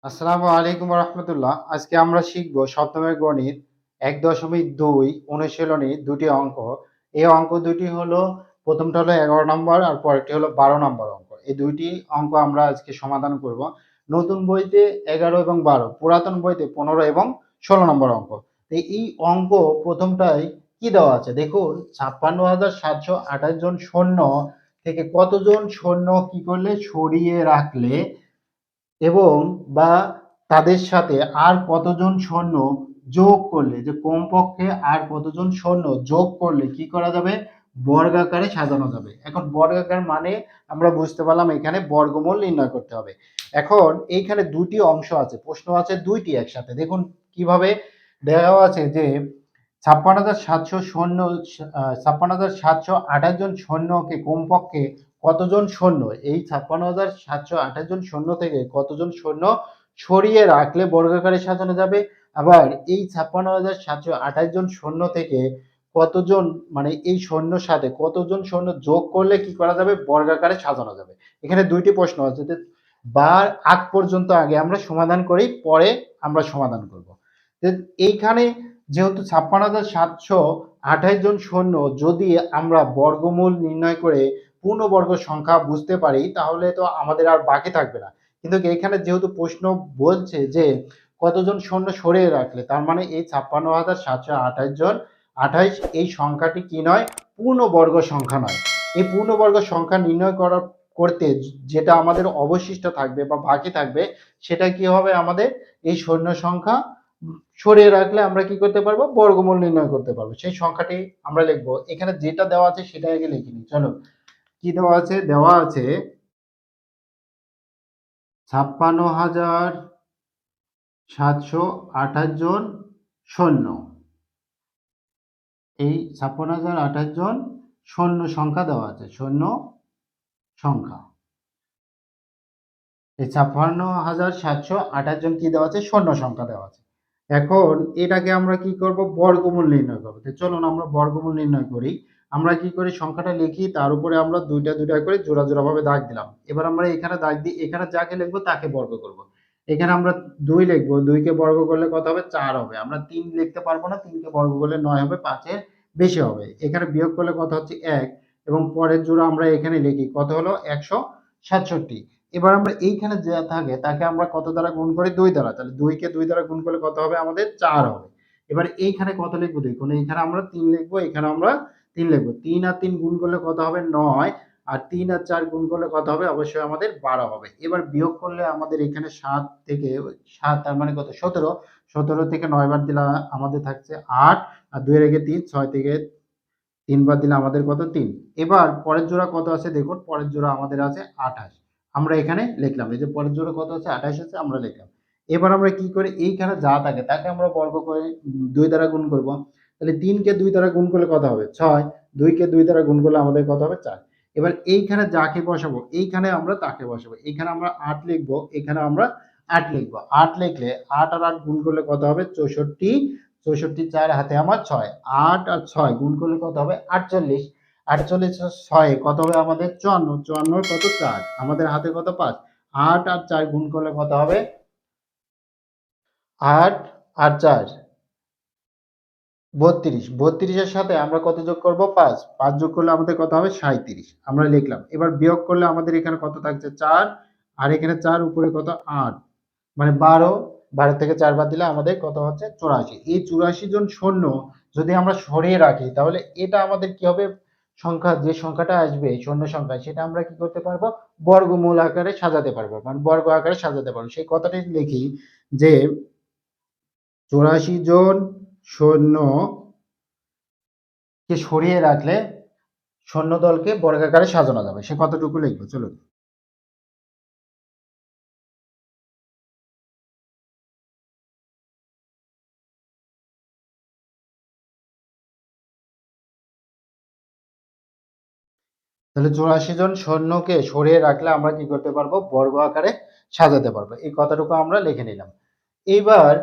আসসালামু আলাইকুম রহমতুল্লাহ। আজকে আমরা শিখব সপ্তমের গণিত ১.২ অনুশীলনী দুটি অঙ্ক। এই অঙ্ক দুটি হলো, প্রথমটা হলো ১১ নম্বর আর পরেরটি হলো ১২ নম্বর অঙ্ক। এই দুইটি অঙ্ক আমরা আজকে সমাধান করব। নতুন বইতে ১১ এবং ১২, পুরাতন বইতে ১৫ এবং ১৬ নম্বর অঙ্ক। তো এই অঙ্ক প্রথমটাই কি দেওয়া আছে দেখুন, ৫৬,৭২৮ জন সৈন্য থেকে কতজন সৈন্য কি করলে সরিয়ে রাখলে এবং বা তাদের সাথে আর কতজন সৈন্য যোগ করলে, যে কমপক্ষে আর কতজন সৈন্য যোগ করলে কি করা যাবে, বর্গাকারে সাজানো যাবে। এখন বর্গাকার মানে আমরা বুঝতে পারলাম এখানে বর্গমূল নির্ণয় করতে হবে। এখন এইখানে দুটি অংশ আছে, প্রশ্ন আছে দুইটি একসাথে। দেখুন কিভাবে দেওয়া আছে যে ৫৬,৭০০ সৈন্য, ৫৬,৭২৮ জন সৈন্যকে কমপক্ষে কতজন সৈন্য, এই ৫৬,৭২৮ জন সৈন্য থেকে কতজন সৈন্য সরিয়ে রাখলে বর্গাকারে সাজানো যাবে, আবার এই ৫৬,৭২৮ জন সৈন্য থেকে কতজন, মানে এই সৈন্যর সাথে কতজন সৈন্য যোগ করলে কি করা যাবে, বর্গাকারে সাজানো যাবে। এখানে দুইটি প্রশ্ন আছে, বার আগ পর্যন্ত আগে আমরা সমাধান করি, পরে আমরা সমাধান করব। এইখানে যেহেতু ৫৬,৭২৮ জন সৈন্য যদি আমরা বর্গমূল নির্ণয় করে পূর্ণবর্গ সংখ্যা বুঝতে পারি, তাহলে তো আমাদের আর বাকি থাকবে না। কিন্তু এখানে যেহেতু প্রশ্ন বলছে যে কতজন সৈন্য সরিয়ে রাখলে, তার মানে এই ৫৬,৭২৮ জন ২৮ এই সংখ্যাটি কি নয়, পূর্ণবর্গ সংখ্যা নয়। এই পূর্ণবর্গ সংখ্যা নির্ণয় করতে যেটা আমাদের অবশিষ্ট থাকবে বা বাকি থাকবে, সেটা কি হবে, আমাদের এই সৈন্য সংখ্যা সরিয়ে রাখলে আমরা কি করতে পারবো, বর্গমূল নির্ণয় করতে পারবো। সেই সংখ্যাটি আমরা লিখবো। এখানে যেটা দেওয়া আছে সেটা আগে লিখে নিই। চলো, কি দেওয়া আছে, দেওয়া আছে ৫৬,৭২৮ জন সৈন্য। এই ৫৬,০২৮ জন সৈন্য সংখ্যা দেওয়া আছে, সৈন্য সংখ্যা। এই ৫৬,৭২৮ জন কি দেওয়া আছে, সৈন্য সংখ্যা দেওয়া আছে। এখন এটাকে আমরা কি করব, বর্গমূল নির্ণয় করবো। তো চলুন আমরা বর্গমূল নির্ণয় করি। আমরা কি করি, সংখ্যাটা লিখি, তার উপরে আমরা দুইটা দুইটা করে জোড়া জোড়া ভাবে দাগ দিলাম। এবার আমরা এখানে দাগ দিই, এখানে যাকে লিখবো তাকে বর্গ করব। এখানে আমরা ২ লিখবো, ২ কে বর্গ করলে কত হবে, ৪ হবে। আমরা ৩ লিখতে পারবো না, ৩ কে বর্গ করলে ৯ হবে, ৫ এর বেশি হবে। এখানে বিয়োগ করলে কত হচ্ছে, ১, এবং পরের জোড়া আমরা এখানে লিখি, কত হলো, ১৬৭। এবার আমরা এইখানে যা থাকে তাকে আমরা কত দ্বারা গুণ করি, ২ দ্বারা। তাহলে ২ কে ২ দ্বারা গুণ করলে কত হবে, আমাদের ৪ হবে। এবার এইখানে কত লিখবো দেখুন, এইখানে আমরা ৩ লিখবো, এখানে আমরা ৩ লিখবো। ৩ আর ৩ গুণ করলে কত হবে, ৯, আর ৩ আর ৪ গুণ করলে কত হবে, অবশ্যই আমাদের ১২ হবে। এবার বিয়োগ করলে আমাদের এখানে ৭ থেকে ৭, তার মানে কত, ১৭। ১৭ থেকে ৯ বার দিলে আমাদের থাকছে ৮, আর ২ রেখে ৩, ৬ থেকে ৩ বার দিলে আমাদের কত, ৩। এবার পরের জোড়া কত আছে দেখুন, পরের জোড়া আমাদের আছে ২৮। আমরা এখানে লিখলাম, এই যে পরের জোড়া কত আছে, ২৮ আছে, আমরা লিখলাম। এবার আমরা কি করি, এইখানে যা থাকে তাকে আমরা বর্গ করে ২ দ্বারা গুণ করব। তাহলে ৩ কে ২ দ্বারা গুণ করলে কত হবে, ৬। ২ কে ২ দ্বারা গুণ করলে আমাদের কত হবে, ৪। এবার এইখানে যাকে বসাবো, এইখানে আমরা তাকে বসাবো। এইখানে আমরা ৮ লিখবো, এখানে আমরা ৮ লিখবো। ৮ লিখলে ৮ আর ৮ গুণ করলে কত হবে, ৬৪। ৬৪, ৪ হাতে আমার ৬। ৮ আর ৬ গুণ করলে কত হবে, ৪৮। ৪৮ আর ৬ কত হবে আমাদের, ৫৪। ৫৪ কত, ৪। আমাদের হাতে কত, ৫। ৮ আর ৪ গুণ করলে কত হবে, ৮ আর ৪ ৩২। ৩২ এর সাথে আমরা কত যোগ করব, ৫। ৫ যোগ করলে আমাদের কত হবে, ৩৭। আমরা লিখলাম। এবার বিয়োগ করলে আমাদের এখানে কত থাকছে, ৪, আর এখানে ৪, উপরে কত, ৮, মানে ১২। ১২ থেকে ৪ বাদ দিলে আমাদের কত হচ্ছে, ৮৪। এই ৮৪ জন সৈন্য যদি আমরা সরিয়ে রাখি, তাহলে এটা আমাদের কি হবে, সংখ্যা, যে সংখ্যাটা আসবে সৈন্য সংখ্যা, সেটা আমরা কি করতে পারবো, বর্গমূল আকারে সাজাতে পারবো, মানে বর্গ আকারে সাজাতে পারবো। সেই কথাটি লিখি যে ৮৪ জন সৈন্য কে সরিয়ে রাখলে সৈন্যদলকে বর্গাকারে সাজানো যাবে, সে কতটুকু লিখবো, চলুন। তাহলে ৮৪ জন সৈন্যকে সরিয়ে রাখলে আমরা কি করতে পারবো, বর্গ আকারে সাজাতে পারবো। এই কথাটুকু আমরা লিখে নিলাম। এইবার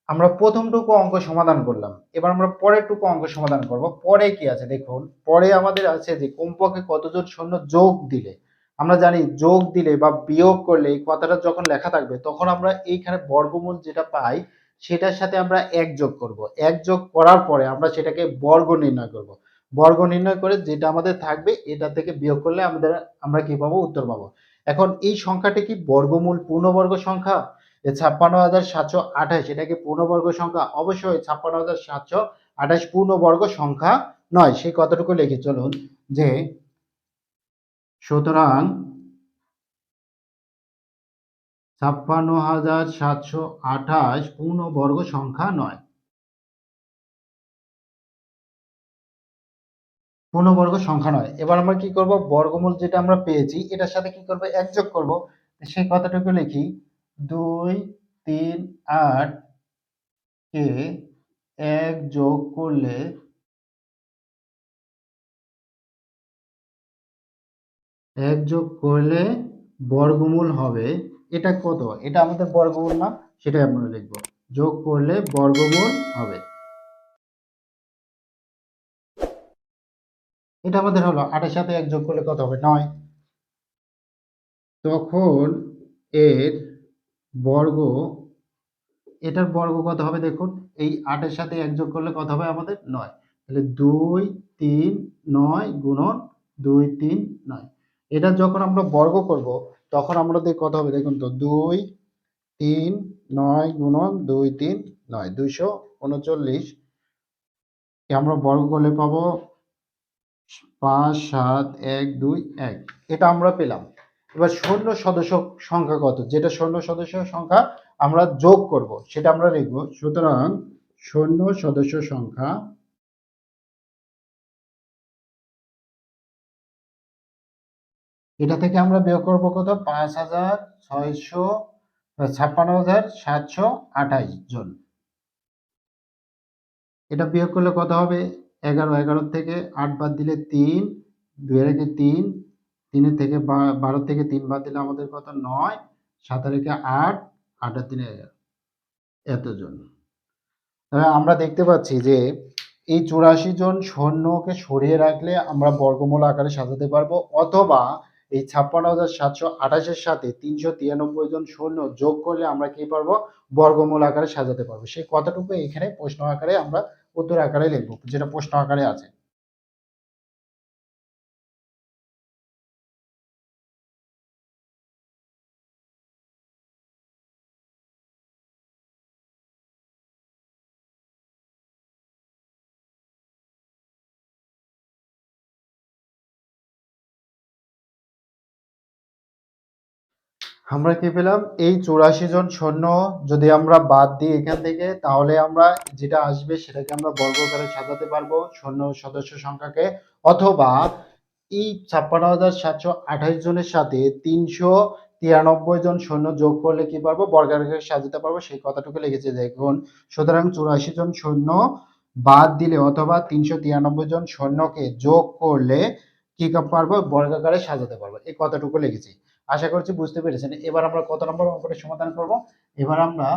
আমরা প্রথমটুকু অঙ্ক সমাধান করলাম। এবার আমরা পরের টুকু অঙ্ক সমাধান করব। পরে কি আছে দেখুন, পরে আমাদের আছে যে কমপক্ষে কতজন সৈন্য যোগ দিলে আমরা জানি যোগ দিলে বা বিয়োগ করলে এই কথাটা যখন লেখা থাকবে তখন আমরা এইখানে বর্গমূল যেটা পাই সেটার সাথে আমরা এক যোগ করব। এক যোগ করার পরে আমরা সেটাকে বর্গ নির্ণয় করব। বর্গ নির্ণয় করে যেটা আমাদের থাকবে এটা থেকে বিয়োগ করলে আমরা কি পাবো? উত্তর পাবো। এখন এই সংখ্যাটি কি বর্গমূল পূর্ণবর্গ সংখ্যা? 56,728 এটা কি পূর্ণবর্গ সংখ্যা? অবশ্যই 56,728 পূর্ণবর্গ সংখ্যা নয়। সেই কতটুকু লিখি চলুন যে সুতরাং 56,728 পূর্ণবর্গ সংখ্যা নয়। পূর্ণবর্গ সংখ্যা নয়। এবার আমরা কি করব? বর্গমূল যেটা আমরা পেয়েছি এটার সাথে কি করব? এক যোগ করব। সেই কথাটুকু লিখি 2, 3, 8 কে এক যোগ করলে বর্গমূল হবে। এটা কত? এটা আমাদের বর্গমূল না? সেটাই আমরা লিখব। যোগ করলে বর্গমূল হবে। এটা আমাদের হলো 8 এর সাথে 1 যোগ করলে কত হবে? 9। তখন এর বর্গ, এটার বর্গ কত হবে দেখুন। এই 8 এর সাথে 1 যোগ করলে কত হবে আমাদের? 9। তাহলে 2, 3, 9 গুণন 2, 3, 9। এটা যখন আমরা বর্গ করব তখন আমাদের কত হবে দেখুন তো। 2, 3, 9 গুণন 2, 3, 9 239 কে আমরা বর্গ করলে পাবো 5, 7, 1, 2, 1। এটা আমরা পেলাম। এবার শূন্য সদস্য সংখ্যা কত? যেটা শূন্য সদস্য সংখ্যা আমরা যোগ করব সেটা আমরা লিখব। সুতরাং শূন্য সদস্য সংখ্যা, এটা থেকে আমরা বিয়োগ করব কত? 56,728 জন। এটা বিয়োগ করলে কত হবে? 11, 11 থেকে 8 বাদ দিলে 3, 2 এর একে 3, 3 এর থেকে 12 থেকে 3 বাদ দিলে আমাদের কত? 9, 7 এর একে 8, 8 আর 3 11 এতজন। তাহলে আমরা দেখতে পাচ্ছি যে এই 84 জন সৈন্যকে সরিয়ে রাখলে আমরা বর্গমূল আকারে সাজাতে পারবো, অথবা এই 56,728 এর সাথে 393 জন সৈন্য যোগ করলে আমরা কি পারবো? বর্গমূল আকারে সাজাতে পারবো। সেই কথাটুকু এখানে প্রশ্ন আকারে আমরা উত্তর আকারে লিখবো, যেটা প্রশ্ন আকারে আছে। আমরা কি পেলাম? এই 84 জন সৈন্য যদি আমরা বাদ দিই এখান থেকে তাহলে আমরা যেটা আসবে সেটাকে আমরা বর্গাকারে সাজাতে পারবো সৈন্য সদস্য সংখ্যাকে, অথবা এই 56,728 জনের সাথে 393 জন সৈন্য যোগ করলে কি পারবো? বর্গাকারে সাজাতে পারবো। সেই কথাটুকু লিখেছে দেখুন। সুতরাং 84 জন সৈন্য বাদ দিলে অথবা 393 জন সৈন্যকে যোগ করলে কি পারবো? বর্গাকারে সাজাতে পারবো। এই কথাটুকু লিখেছি। আশা করছি বুঝতে পেরেছেন। এবার আমরা কত নম্বর অঙ্কটি সমাধান করব? এবার আমরা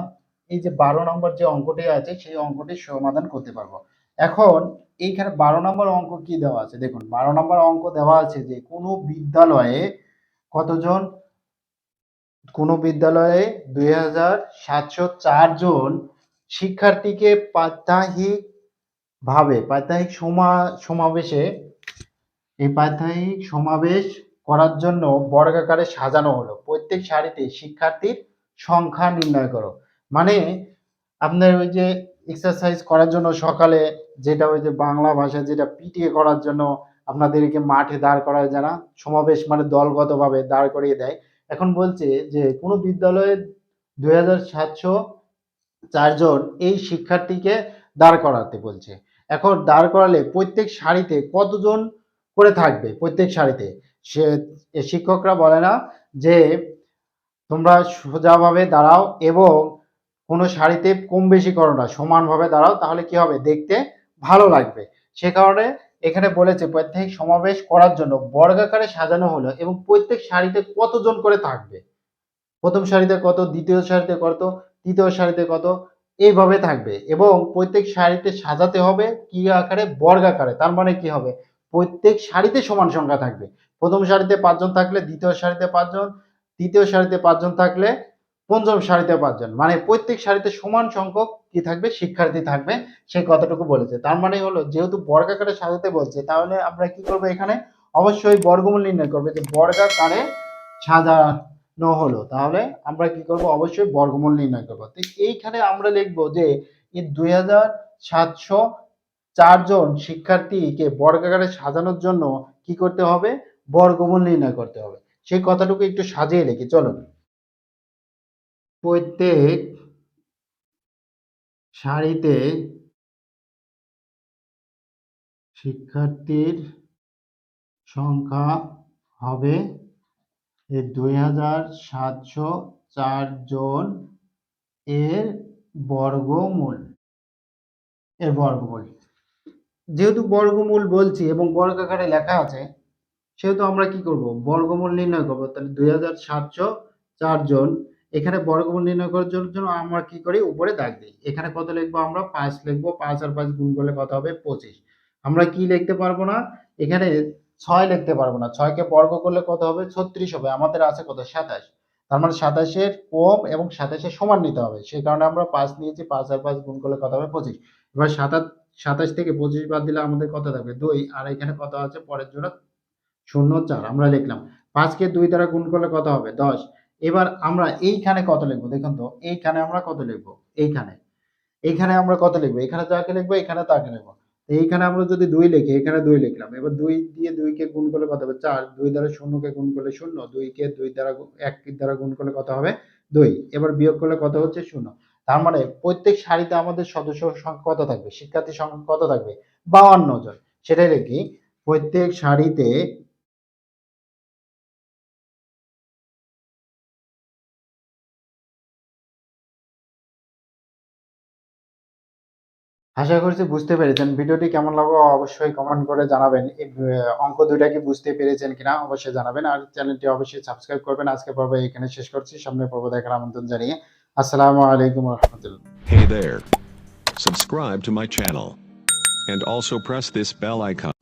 এই যে 12 নম্বর যে অঙ্কটি আছে সেই অঙ্কটি সমাধান করতে পারবো। এখন এইখানে 12 নম্বর অঙ্ক কি দেওয়া আছে দেখুন। 12 নম্বর অঙ্ক দেওয়া আছে যে কোনো বিদ্যালয়ে কতজন, কোনো বিদ্যালয়ে 2,704 জন শিক্ষার্থীকে প্রাত্যহিক সমাবেশে, এই প্রাত্যহিক সমাবেশ করার জন্য বর্গাকারে সাজানো হলো। প্রত্যেক সারিতে শিক্ষার্থীর সংখ্যা নির্ণয় করো। মানে আপনার ওই যে এক্সারসাইজ করার জন্য সকালে যেটা ওই যে বাংলা ভাষায় যেটা পিটিএ করার জন্য আপনাদেরকে মাঠে দাঁড় করায় যারা সমাবেশ মানে দলগতভাবে দাঁড় করিয়ে দেয়। এখন বলছে যে কোনো বিদ্যালয়ে 2,704 জন এই শিক্ষার্থীকে দাঁড় করাতে বলছে। এখন দাঁড় করালে প্রত্যেক সারিতে কতজন করে থাকবে? প্রত্যেক সারিতে সে শিক্ষকরা বলে না যে তোমরা সোজাভাবে দাঁড়াও এবং কোনো সারিতে কম বেশি করো না, সমানভাবে দাঁড়াও, তাহলে কি হবে? দেখতে ভালো লাগবে। সে কারণে এখানে বলেছে প্রত্যেক সমাবেশ করার জন্য বর্গাকারে সাজানো হলো এবং প্রত্যেক সারিতে কতজন করে থাকবে। প্রথম সারিতে কত, দ্বিতীয় সারিতে কত, তৃতীয় সারিতে কত, এইভাবে থাকবে এবং প্রত্যেক সারিতে সাজাতে হবে কি আকারে? বর্গাকারে। তার মানে কি হবে? প্রত্যেক সারিতে সমান সংখ্যা থাকবে। প্রথম সারিতে 5 জন থাকলে দ্বিতীয় সারিতে 5 জন, তৃতীয় সারিতে 5 জন থাকলে পঞ্চম সারিতে 5 জন। মানে প্রত্যেক সারিতে সমান সংখ্যক কি থাকবে? শিক্ষার্থী থাকবে। সে কথাটুকু বলেছে। তার মানে হলো যেহেতু বর্গাকারে সাজাতে বলছে, তাহলে আমরা কি করব এখানে? অবশ্যই বর্গমূল নির্ণয় করব। যে বর্গাকারে সাজানো হলো, তাহলে আমরা কি করব? অবশ্যই বর্গমূল নির্ণয় করব। তো এইখানে আমরা লিখব যে এই 2704 জন শিক্ষার্থীকে বর্গাকারে সাজানোর জন্য কি করতে হবে? বর্গমূল নির্ণয় করতে হবে। সেই কথাটুকু একটু সাজিয়ে লিখি, চলুন। প্রত্যেক সারিতে শিক্ষার্থীর সংখ্যা হবে 2704 জন এর বর্গমূল। যেহেতু বর্গমূল বলছি এবং বর্গাকারে লেখা আছে, সেহেতু আমরা কি করব? বর্গমূল নির্ণয় করব। তাহলে 2704 জন, এখানে বর্গমূল নির্ণয় করার জন্য আমরা কি করি? উপরে দাগ দিই। এখানে কত লিখবো? আমরা 5 লিখবো। 5 আর 5 গুণ করলে কত হবে? 25। আমরা কি লিখতে পারবো না? এখানে 6 লিখতে পারবো না। 6 কে বর্গ করলে কত হবে? 36 হবে। আমাদের আছে কত? 27। তার মানে 27 এর কম এবং 27 এর সমান নিতে হবে। সেই কারণে আমরা 5 নিয়েছি। 5 আর 5 গুণ করলে কত হবে? 25। এবার 27 থেকে 25 বাদ দিলে আমাদের কত থাকবে? 2। আর এখানে কত আছে? পরের জোড়া 0 4 আমরা লিখলাম। 5 কে 2 দ্বারা গুণ করলে কত হবে? 10। এবার আমরা এইখানে কত লিখবো? দেখুন তো, এইখানে আমরা কত লিখবো? এইখানে আমরা কত লিখবো? এখানে যাকে লিখবো, এখানে তাকে লিখবো। এইখানে আমরা যদি 2 লিখি, এখানে 2 লিখলাম। এবার 2 দিয়ে 2 কে গুণ করলে কত হবে? 4। 2 দ্বারা 0 কে গুণ করলে 0। 2 কে 2 দ্বারা 1 দ্বারা গুণ করলে কত হবে? 2। এবার বিয়োগ করলে কত হচ্ছে? 0। তার মানে প্রত্যেক সারিতে আমাদের সদস্য সংখ্যা কত থাকবে? শিক্ষার্থীর সংখ্যা কত থাকবে? 52 জন। সেটাই লিখি। প্রত্যেক সারিতে আশা করছি বুঝতে পেরেছেন। ভিডিওটি কেমন লাগলো অবশ্যই কমেন্ট করে জানাবেন। অঙ্ক ২ টা কি বুঝতে পেরেছেন কিনা অবশ্যই জানাবেন। আর চ্যানেলটি অবশ্যই সাবস্ক্রাইব করবেন। আজকের পর্ব এখানে শেষ করছি। সামনের পর্ব দেখার আমন্ত্রণ জানিয়ে আসসালামু আলাইকুম ওয়া রাহমাতুল্লাহ। Hey there. Subscribe to my channel. And also press this bell icon.